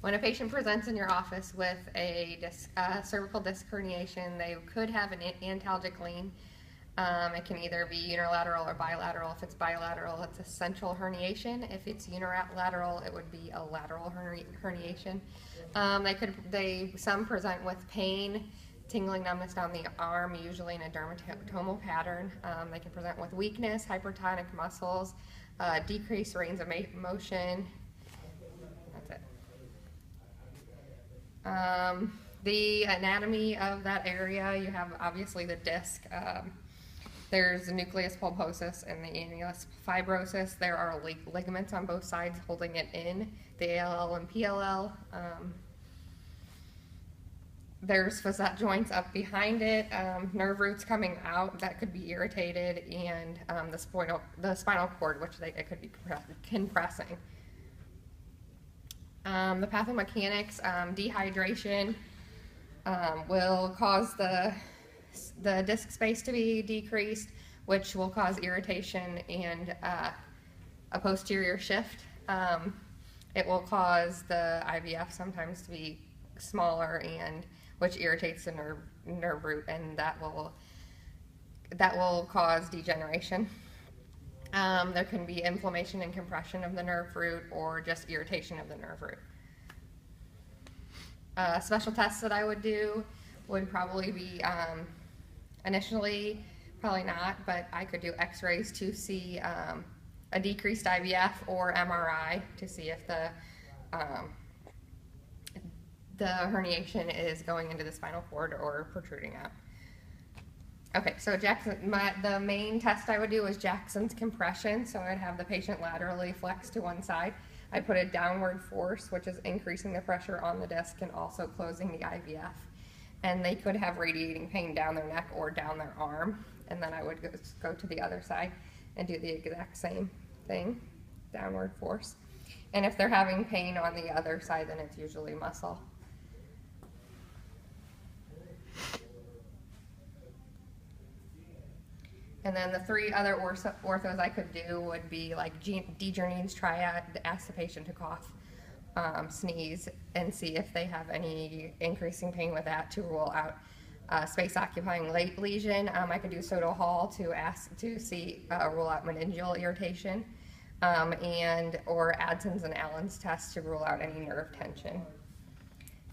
When a patient presents in your office with a cervical disc herniation, they could have an antalgic lean. It can either be unilateral or bilateral. If it's bilateral, it's a central herniation. If it's unilateral, it would be a lateral herniation. Some present with pain, tingling, numbness down the arm, usually in a dermatomal pattern. They can present with weakness, hypertonic muscles, decreased range of motion. That's it. The anatomy of that area, you have obviously the disc. There's the nucleus pulposus and the annulus fibrosus. There are ligaments on both sides holding it in, the ALL and PLL. There's facet joints up behind it, nerve roots coming out that could be irritated, and the spinal cord, which it could be compressing. The pathomechanics, dehydration will cause the disc space to be decreased, which will cause irritation and a posterior shift. It will cause the IVF sometimes to be smaller, and which irritates the nerve root, and that will cause degeneration. There can be inflammation and compression of the nerve root, or just irritation of the nerve root. Special tests that I would do would probably be, initially, probably not, but I could do x-rays to see a decreased IVF, or MRI to see if the herniation is going into the spinal cord or protruding out. Okay, so the main test I would do is Jackson's compression. So I'd have the patient laterally flex to one side. I'd put a downward force, which is increasing the pressure on the disc and also closing the IVF. And they could have radiating pain down their neck or down their arm. And then I would go to the other side and do the exact same thing, downward force. And if they're having pain on the other side, then it's usually muscle. And then the three other orthos I could do would be like DeJarnine's triad, ask the patient to cough, sneeze, and see if they have any increasing pain with that to rule out space-occupying lesion. I could do Soto Hall to rule out meningeal irritation, or Adson's and Allen's test to rule out any nerve tension.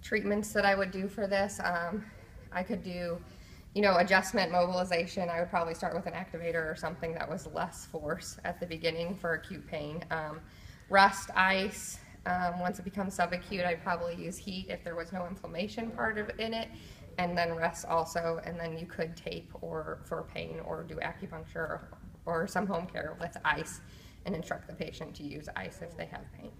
Treatments that I would do for this, I could do, adjustment, mobilization. I would probably start with an activator or something that was less force at the beginning for acute pain. Rest, ice. Once it becomes subacute, I'd probably use heat if there was no inflammation in it, and then rest also. And then you could tape for pain, or do acupuncture or some home care with ice, and instruct the patient to use ice if they have pain.